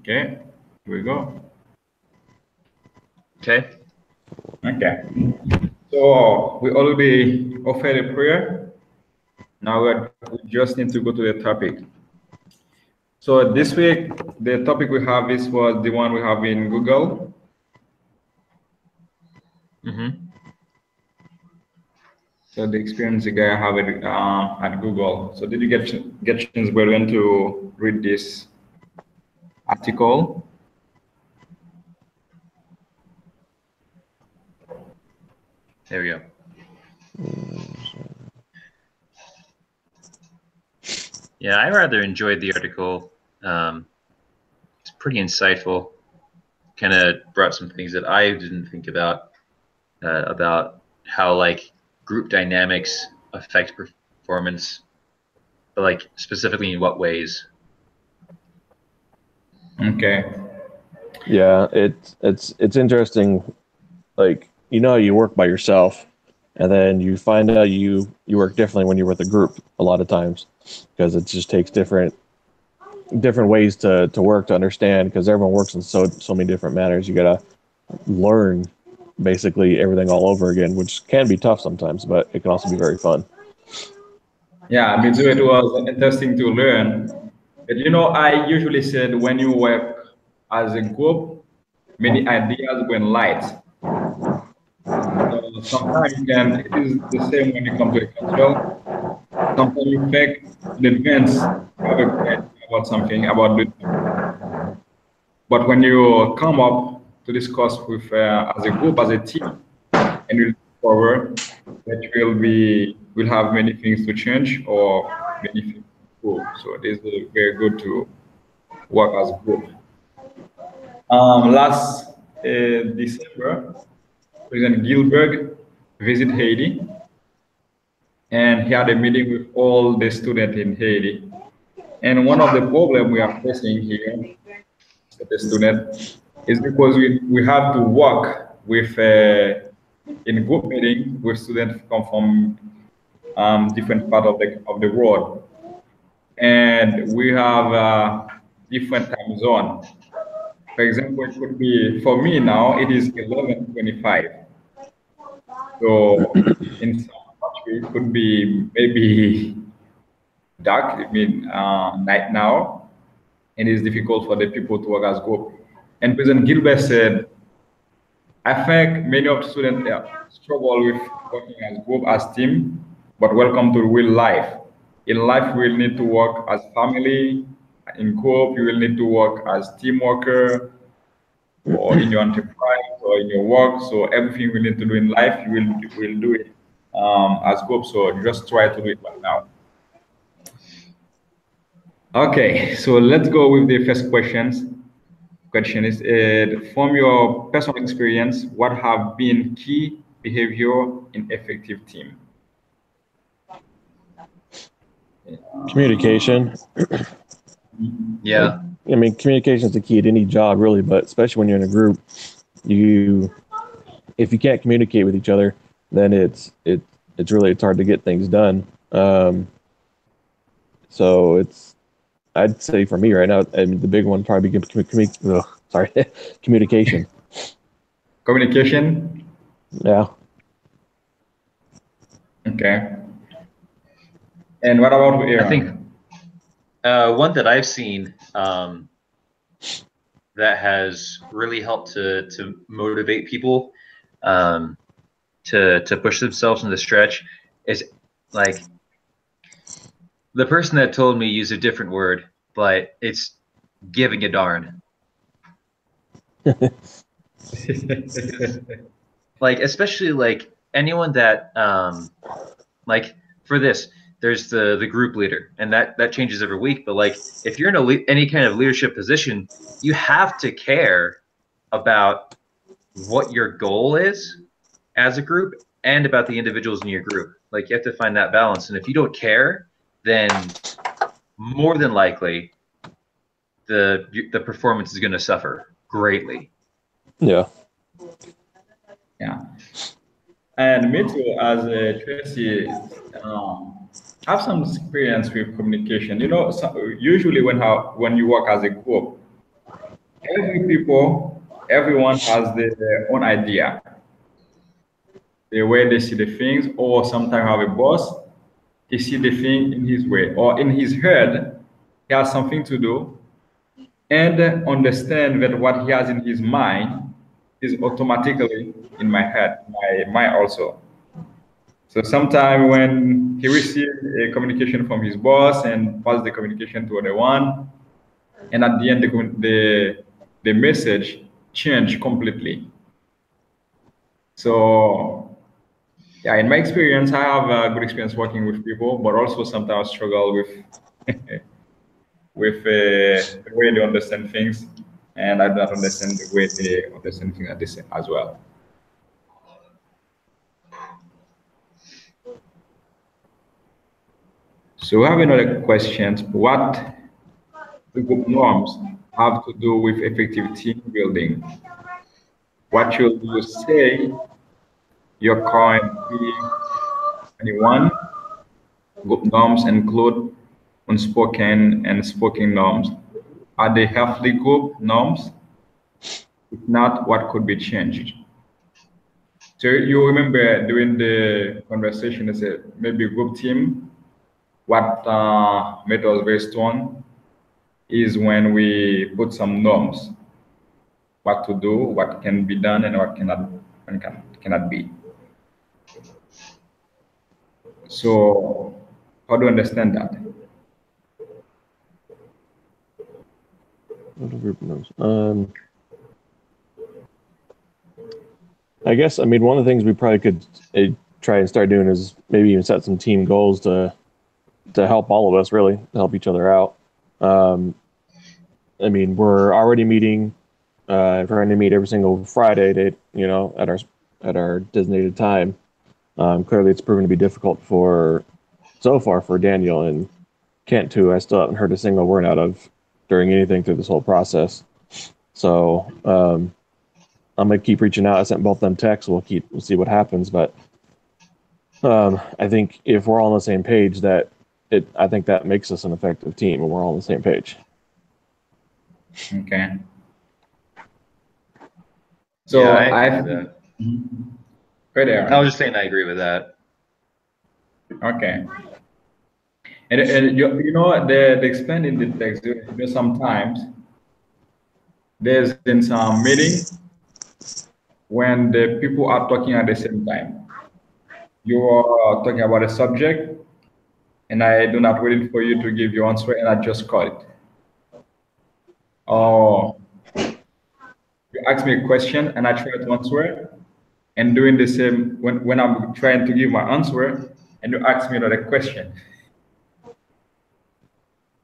Okay, here we go. Okay. Okay. So we already offered a prayer. Now we just need to go to the topic. So this week, the topic we have is was the one we have in Google. So the experience the guy have at Google. So did you get chance, Berlin, to read this article? There we go. Yeah, I rather enjoyed the article. It's pretty insightful. Kind of brought some things that I didn't think about how like group dynamics affect performance, but like specifically in what ways. Okay. Yeah, it's interesting. Like, you know, you work by yourself, and then you find out you work differently when you're with a group a lot of times, because it just takes different ways to work, to understand, because everyone works in so many different manners. You gotta learn basically everything all over again, which can be tough sometimes, but it can also be very fun. Yeah, me too. It was interesting to learn. But you know, I usually said when you work as a group, many ideas when light. So sometimes it is the same when you come to a cultural. Sometimes you think in advance, you have a good idea about something, about doing something. But when you come up to discuss with as a group, as a team, and you look forward, that will have many things to change or many things to improve. So it is very good to work as a group. Last December, President Gilbert visited Haiti, and he had a meeting with all the students in Haiti. And one of the problems we are facing here, the student, is because we have to work with in group meeting with students come from different part of the world, and we have different time zone. For example, it could be for me now it is 11:25. So in some country it could be maybe dark. I mean night now, and it's difficult for the people to work as group. And President Gilbert said, I think many of the students struggle with working as group, as team, but welcome to real life. In life, we will need to work as family. In group, you will need to work as team worker or in your enterprise or in your work. So everything we need to do in life, you will do it as group. So just try to do it right now. Okay, so let's go with the first question is from your personal experience, what have been key behavior in effective team? Communication. Yeah. I mean, communication is the key to any job, really, but especially when you're in a group, if you can't communicate with each other, then it's hard to get things done. So I'd say for me right now, I mean, the big one probably communication. Communication? Yeah. Okay. And what about Aaron? I think one that I've seen that has really helped to motivate people to push themselves in the stretch is like the person that told me used a different word, but it's giving a darn. Like especially like anyone that like for this, there's the group leader, and that changes every week. But like if you're in any kind of leadership position, you have to care about what your goal is as a group and about the individuals in your group. Like you have to find that balance, and if you don't care, then more than likely the performance is going to suffer greatly. Yeah. Yeah. And me too, as Tracy, have some experience with communication. You know, usually when you work as a group, everyone has their own idea, the way they see the things, or sometimes have a boss, he see the thing in his way, or in his head, he has something to do, and understand that what he has in his mind is automatically in my head, my mind also. So sometimes when he receives a communication from his boss and pass the communication to other one, and at the end the message changed completely. So yeah, in my experience, I have a good experience working with people, but also sometimes struggle with with the way they understand things, and I do not understand the way they understand things at the same as well. So we have another question. What do group norms have to do with effective team building? What should you say your current P21 group norms include unspoken and spoken norms? Are they healthy group norms? If not, what could be changed? So you remember during the conversation, I said maybe group team, what made us very strong is when we put some norms, what to do, what can be done, and what cannot be. So how do you understand that? Group norms. I guess, I mean, one of the things we probably could try and start doing is maybe even set some team goals to help all of us, really, to help each other out. I mean, we're already meeting, trying to meet every single Friday, at our designated time. Clearly, it's proven to be difficult so far for Daniel, and Kent too. I still haven't heard a single word out of during anything through this whole process. So I'm gonna keep reaching out. I sent both them texts. We'll see what happens. But I think if we're all on the same page, I think that makes us an effective team, and we're all on the same page. Okay. So yeah, I agree with that. Right there. I was just saying I agree with that. Okay. And you know the expanding the text. Sometimes there's in some meeting when the people are talking at the same time. You are talking about a subject, and I do not waiting for you to give your answer, and I just call it. Or you ask me a question, and I try to answer it, and doing the same when I'm trying to give my answer, and you ask me another question.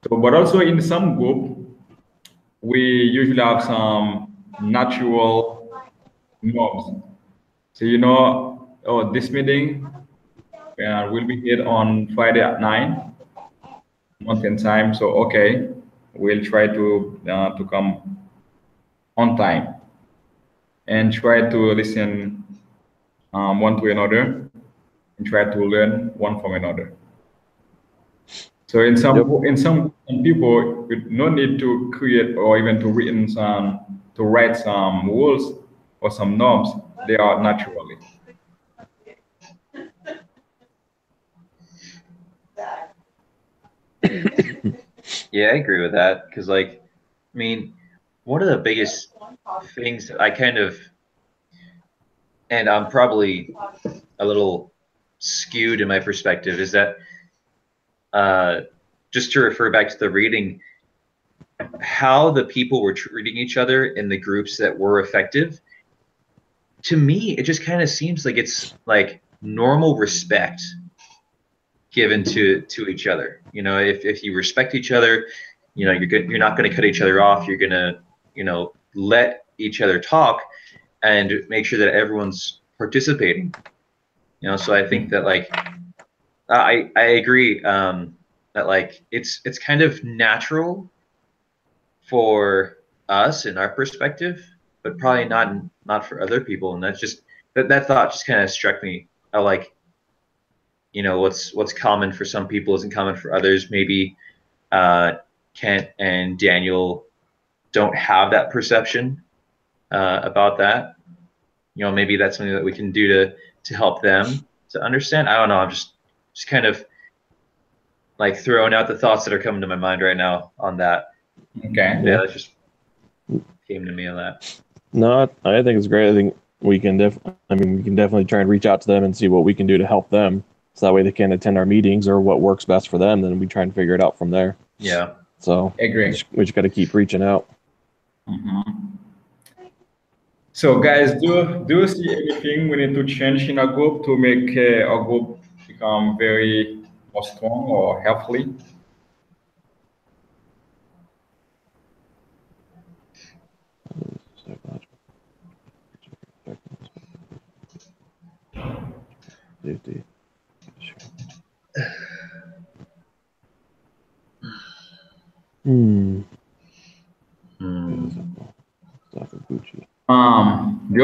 So, but also in some group, we usually have some natural norms. So this meeting will be here on Friday at 9 Mountain Time. So okay, we'll try to come on time and try to listen one to another and try to learn one from another. So in some people, with no need to create or even to write some rules or some norms, they are naturally. Yeah, I agree with that because, I mean, one of the biggest things that I kind of, and I'm probably a little skewed in my perspective, is that just to refer back to the reading, how the people were treating each other in the groups that were effective. To me, it just kind of seems like it's like normal respect given to each other. If you respect each other, you're not going to cut each other off. You're going to let each other talk and make sure that everyone's participating. So I think that I agree that it's kind of natural for us in our perspective, but probably not for other people. And that's just that thought just kind of struck me. How what's common for some people isn't common for others. Maybe Kent and Daniel don't have that perception about that. You know, maybe that's something that we can do to help them to understand. I don't know. I'm just kind of like throwing out the thoughts that are coming to my mind right now on that. Okay. Yeah, that just came to me on that. No, I think it's great. I think we can we can definitely try and reach out to them and see what we can do to help them. So that way they can attend our meetings or what works best for them. Then we try and figure it out from there. Yeah. So Agree. we just got to keep reaching out. So guys, do you see anything we need to change in our group to make our group become very more strong or healthy? Safety. The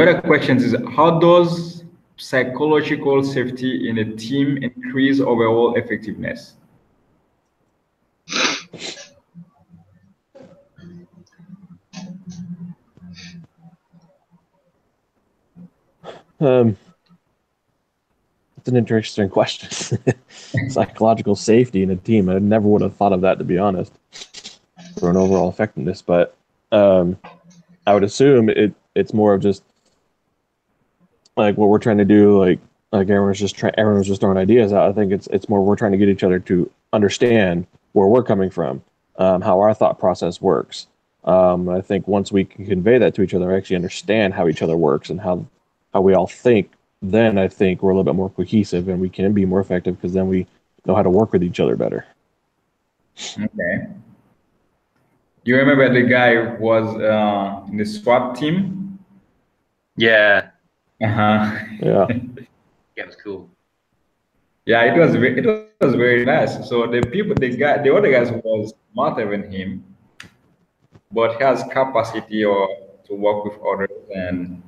other question is, how does psychological safety in a team increase overall effectiveness? It's an interesting question. Psychological safety in a team. I never would have thought of that, to be honest, for an overall effectiveness. But I would assume it's more of just like what we're trying to do. Like everyone's just throwing ideas out. I think it's more we're trying to get each other to understand where we're coming from, how our thought process works. I think once we can convey that to each other, actually understand how each other works and how we all think, then I think we're a little bit more cohesive and we can be more effective because then we know how to work with each other better. Okay. You remember the guy who was in the SWAT team? Yeah. Yeah. Yeah, it was cool. Yeah, it was very nice. So the other guys was smarter than him, but he has capacity to work with others and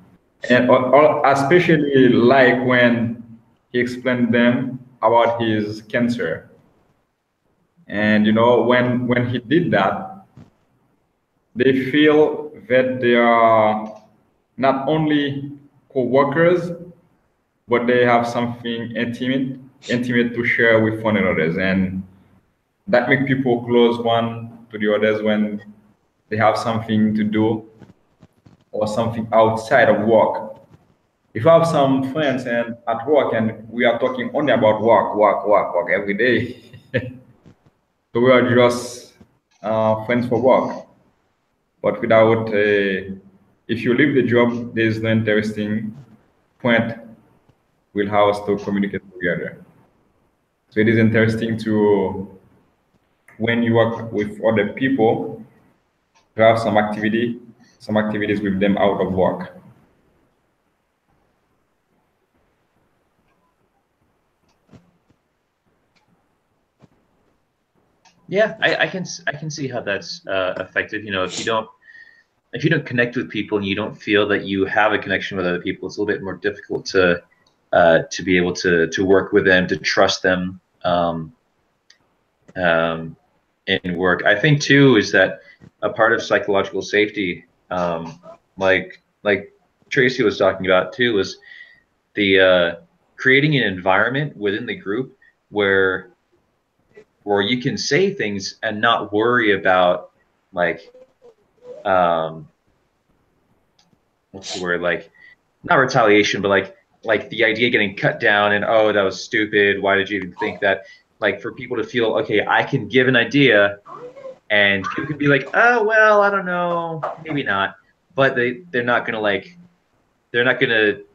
especially like when he explained them about his cancer. And you know, when he did that, they feel that they are not only co-workers, but they have something intimate to share with one another, and that make people close one to the others when they have something to do or something outside of work. If I have some friends and at work and we are talking only about work every day, so we are just friends for work. But without, if you leave the job, there's no interesting point will have us to communicate together. So it is interesting to, when you work with other people, to have some activities with them out of work. Yeah, I can see how that's effective. You know, if you don't connect with people and you don't feel that you have a connection with other people, it's a little bit more difficult to be able to work with them, to trust them in work. I think too is that a part of psychological safety, like Tracy was talking about too, was the creating an environment within the group where you can say things and not worry about like what's the word, like not retaliation, but like the idea getting cut down and, oh, that was stupid, why did you even think that? Like for people to feel, okay, I can give an idea and people can be like, oh well, I don't know, maybe not, but they're not gonna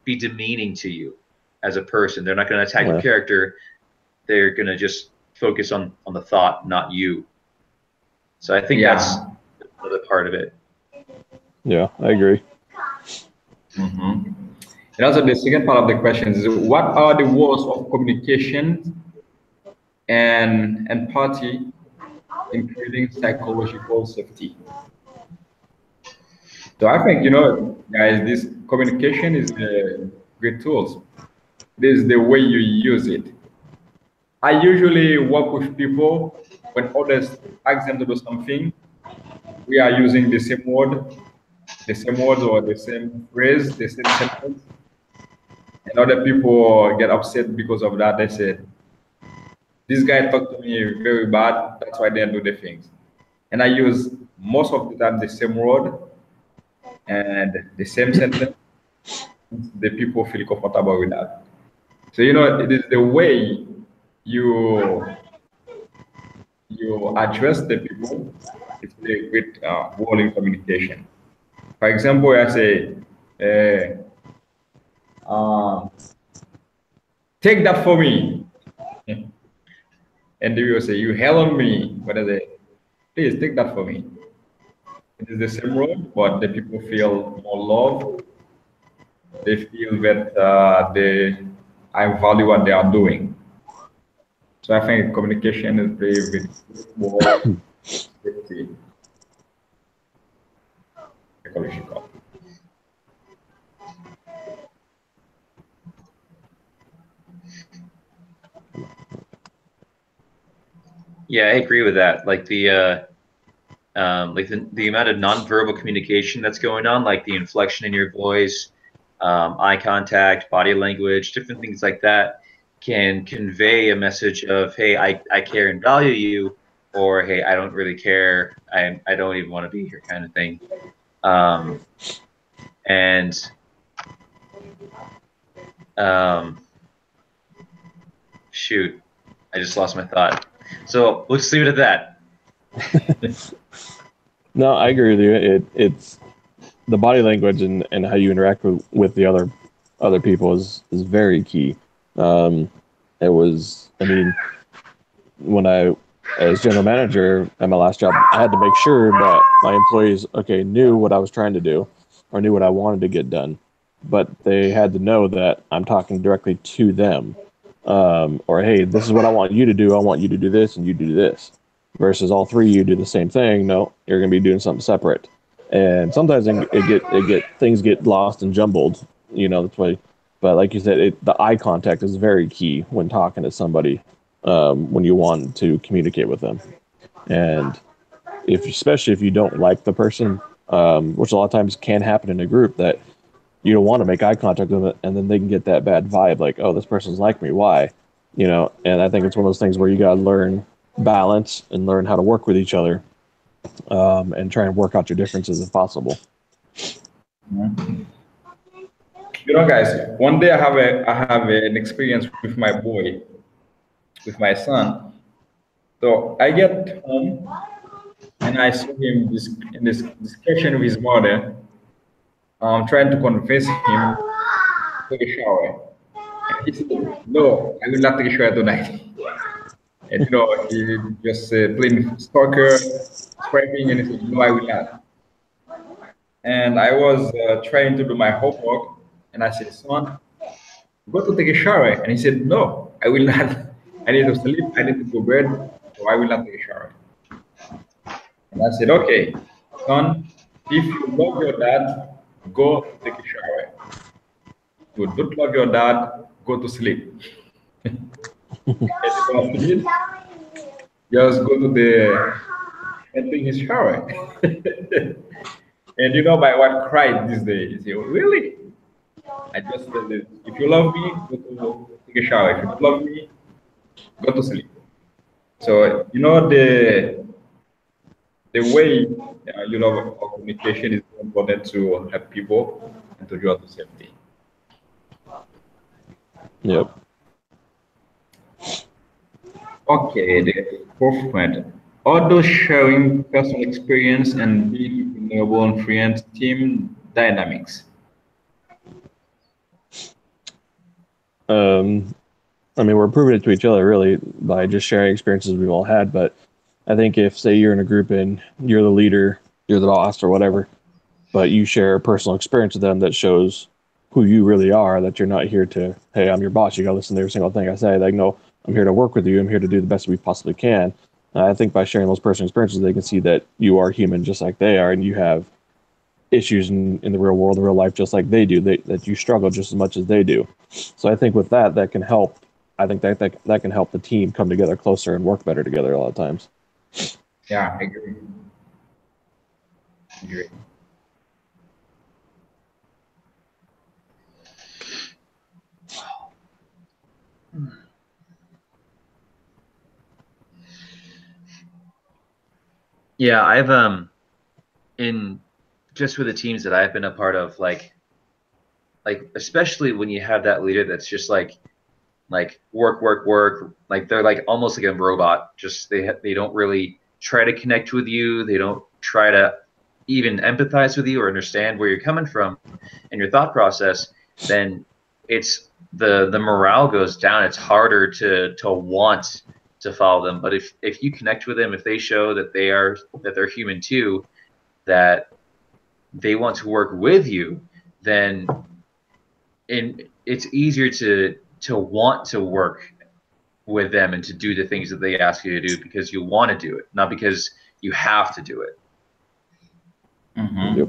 be demeaning to you as a person. They're not gonna attack your character. They're gonna just focus on the thought, not you. So I think that's another part of it. Yeah, I agree. And also the second part of the question is, what are the roles of communication and empathy in creating psychological safety? So I think, you know, guys, this communication is a great tool. This is the way you use it. I usually work with people when others ask them to do something. we are using the same word, the same words or the same phrase, the same sentence. And other people get upset because of that. They said, this guy talked to me very bad, that's why they didn't do the things. And I use most of the time the same word and the same sentence. The people feel comfortable with that. So it is the way you address the people. It's a great role in communication. For example, I say, take that for me. And they will say, you hell on me. But I say, please take that for me. It is the same word, but the people feel more love. They feel that I value what they are doing. So I think communication is very more safety. Yeah, I agree with that. Like the amount of nonverbal communication that's going on, like the inflection in your voice, eye contact, body language, different things like that can convey a message of, hey, I care and value you, or hey, I don't really care, I don't even want to be here, kind of thing. Shoot, I just lost my thought. So let's leave it at that. No, I agree with you. It's the body language and how you interact with the other people is very key. It was, I mean, when I, as general manager at my last job, I had to make sure that my employees, knew what I was trying to do or knew what I wanted to get done. But they had to know that I'm talking directly to them. Or, hey, this is what I want you to do. I want you to do this and you do this. Versus all three of you do the same thing. No, you're going to be doing something separate. And sometimes things get lost and jumbled. That's why. But like you said, the eye contact is very key when talking to somebody, when you want to communicate with them. And especially if you don't like the person, which a lot of times can happen in a group, that you don't want to make eye contact with them, and then they can get that bad vibe, like, oh, this person's like me, why? And I think it's one of those things where you got to learn balance and learn how to work with each other, and try and work out your differences if possible. Guys, one day I have an experience with my boy, with my son. So I get home and I saw him in this discussion with his mother, trying to convince him to take a shower. And he said, no, I will not take a shower tonight. And he just playing soccer, scraping, and he said, no, I will not. And I was trying to do my homework, and I said, son, go to take a shower. And he said, no, I will not. I need to sleep, I need to go to bed, so I will not take a shower. And I said, okay, son, if you love your dad, go take a shower. If you don't love your dad, go to sleep. Just go to and take his shower. And my wife cried this day. She said, really? I just said this. If you love me, go to take a shower. If you don't love me, go to sleep. So the way communication is important to help people and to draw to safety. Yep. Okay, the fourth point. Although sharing personal experience and being vulnerable and friends, team dynamics. We're proving it to each other really by just sharing experiences we've all had. But I think if, say, you're in a group and you're the leader, you're the boss or whatever, but you share a personal experience with them that shows who you really are, that you're not here to, hey, I'm your boss, you got to listen to every single thing I say. Like, no, I'm here to work with you. I'm here to do the best we possibly can. I think by sharing those personal experiences, they can see that you are human just like they are, and you have issues in the real world, in real life, just like they do, that you struggle just as much as they do. So I think with that can help. I think that can help the team come together closer and work better together a lot of times. Yeah, I agree. Great. Yeah, I've in just with the teams that I've been a part of, like especially when you have that leader that's just like work, work, work, like they're like almost like a robot. Just they don't really try to connect with you. They don't try to even empathize with you or understand where you're coming from and your thought process. Then it's the morale goes down. It's harder to want to follow them. But if you connect with them, if they show that they're human too, that they want to work with you, then it's easier to want to work with them and to do the things that they ask you to do because you want to do it, not because you have to do it. Mm-hmm. Yep.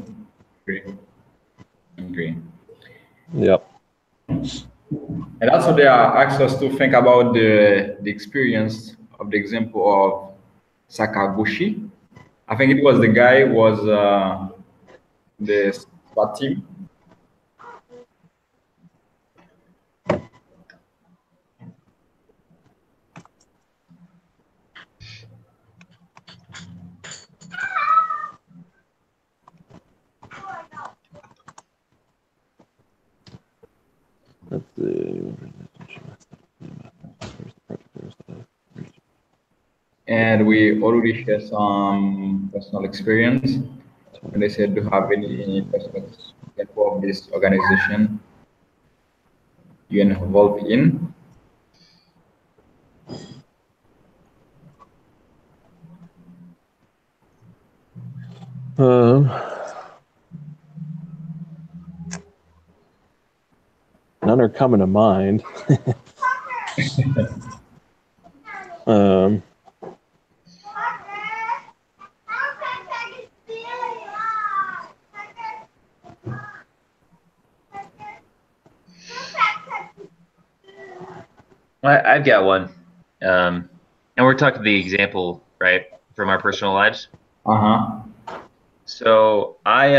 Agree. Yep. And also there are access to think about the experience of the example of Sakaguchi. I think it was the guy who was the SWAT team. Let's see. And we already share some personal experience. And they said, do you have any personal example of this organization you involved in? None are coming to mind. I've got one, and we're talking the example right from our personal lives. So I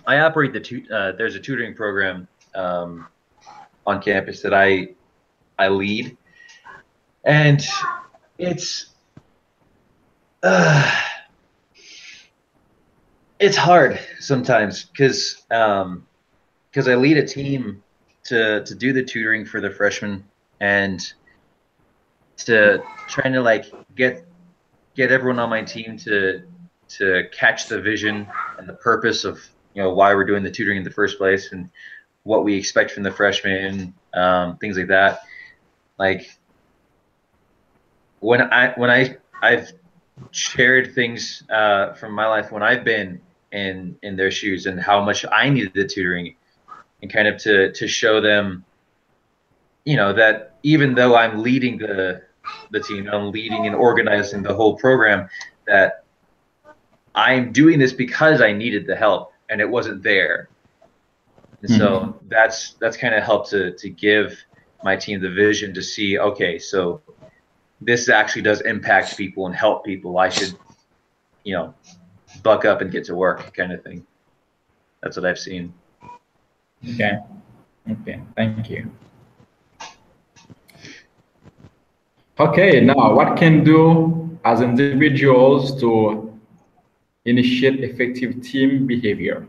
operate there's a tutoring program on campus that I lead, and it's hard sometimes because I lead a team to do the tutoring for the freshmen and to trying to like get everyone on my team to catch the vision and the purpose of why we're doing the tutoring in the first place and what we expect from the freshmen, things like that. Like when I've shared things from my life when I've been in their shoes and how much I needed the tutoring, and kind of to show them, that even though I'm leading the team, I'm leading and organizing the whole program, that I'm doing this because I needed the help and it wasn't there. And so that's kind of helped to give my team the vision to see, okay, so this actually does impact people and help people. I should, buck up and get to work, kind of thing. That's what I've seen. Okay, thank you. Okay, now what can do as individuals to initiate effective team behavior?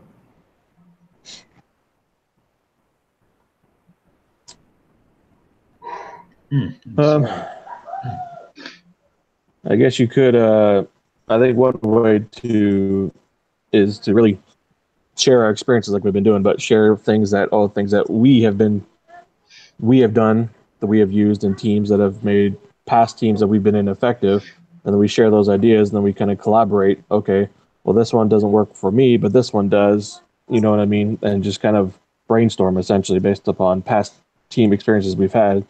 I guess you could. I think one way is to really share our experiences like we've been doing, but share things that we have done, that we have used in teams that have made past teams that we've been in effective, and then we share those ideas, and then we kind of collaborate. Okay, well, this one doesn't work for me, but this one does. You know what I mean? And just kind of brainstorm essentially based upon past team experiences we've had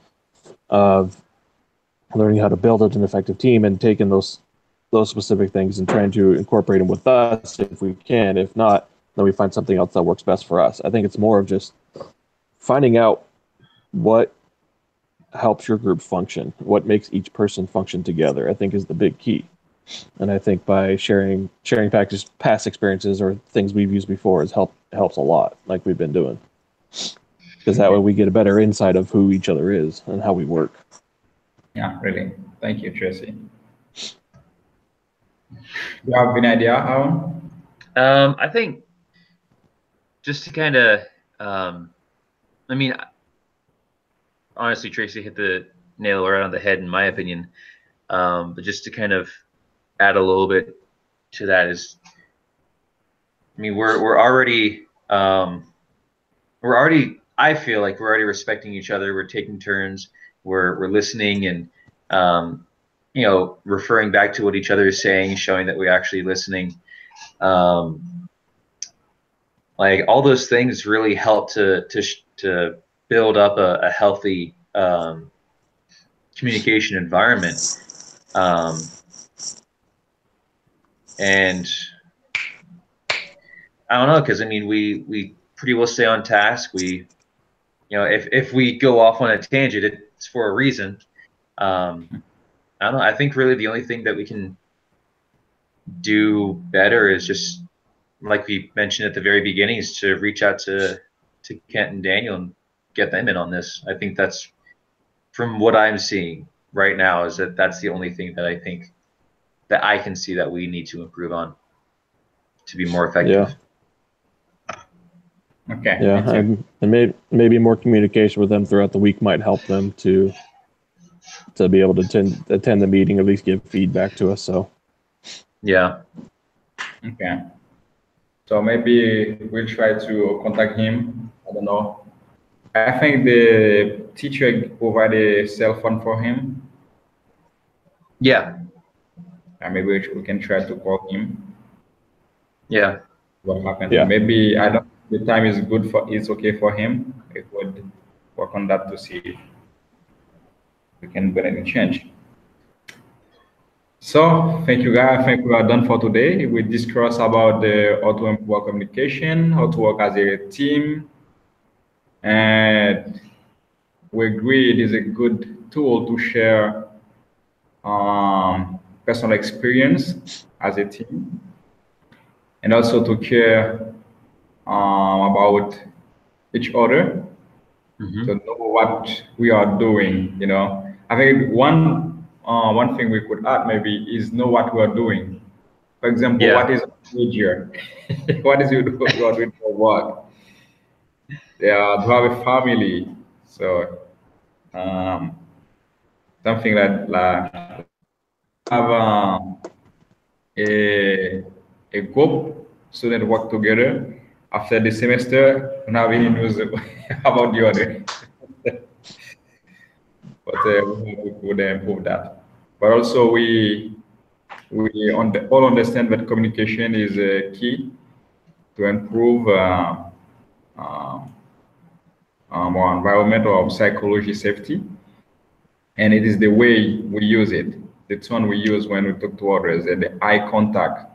of learning how to build an effective team and taking those specific things and trying to incorporate them with us if we can. If not, then we find something else that works best for us. I think it's more of just finding out what helps your group function, what makes each person function together, I think is the big key. And I think by sharing past experiences or things we've used before helps a lot, like we've been doing. Because that way we get a better insight of who each other is and how we work. Yeah, really. Thank you, Tracy. Do you have an idea, Aaron? I think just to kind of, I mean, honestly, Tracy hit the nail right on the head, in my opinion. But just to kind of add a little bit to that is, I mean, we're already, I feel like we're already respecting each other. We're taking turns. We're listening and, you know, referring back to what each other is saying, showing that we're actually listening. Like all those things really help to build up a healthy communication environment. And I don't know, because I mean, we pretty well stay on task. We, you know, if we go off on a tangent, it's for a reason. I don't know. I think really the only thing that we can do better is just, like we mentioned at the very beginning, is to reach out to Kent and Daniel and get them in on this. I think that's, from what I'm seeing right now, is that's the only thing that I think that I can see that we need to improve on to be more effective. Yeah. Okay. Yeah, and maybe more communication with them throughout the week might help them to be able to attend the meeting, at least give feedback to us. So. Yeah. Okay. So maybe we'll try to contact him. I don't know. I think the teacher provided a cell phone for him. Yeah. And maybe we can try to call him. Yeah. What happened? Yeah. Maybe I don't. The time is good for. It's okay for him. It would work on that to see if we can bring any change. So thank you guys. I think we are done for today. We discussed about how to improve communication, how to work as a team, and we agree it is a good tool to share personal experience as a team, and also to care about each other, to know what we are doing. You know, I think one thing we could add maybe is know what we are doing. For example, what is major? What is you are doing for work? Yeah, to have a family. So something like have a group student work together. After the semester, we don't have any news about the other. But we could improve that. But also we all understand that communication is key to improve our environment or psychology safety, and it is the way we use it, the tone we use when we talk to others, and the eye contact,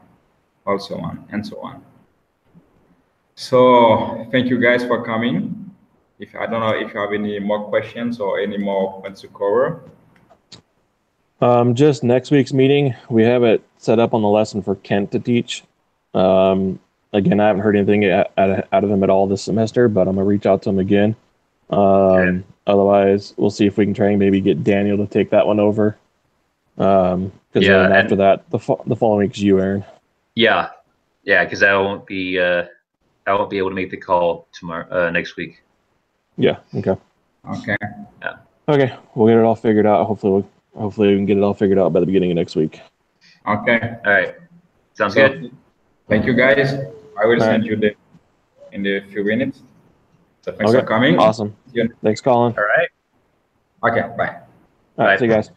also on and so on. So thank you guys for coming. If I don't know if you have any more questions or any more points to cover. Just next week's meeting, we have it set up on the lesson for Kent to teach. Again, I haven't heard anything out of him at all this semester, but I'm gonna reach out to him again. Okay. Otherwise, we'll see if we can try and maybe get Daniel to take that one over. Because then after that, the following week's you, Aaron. Yeah, because I won't be able to make the call tomorrow next week. Yeah. Okay. Okay. Yeah. Okay, we'll get it all figured out. Hopefully we can get it all figured out by the beginning of next week. Okay. All right. Sounds good. Thank you, guys. I will send you in a few minutes. So thanks for coming. Awesome. Thanks, Colin. All right. Okay. Bye. All right. See you guys.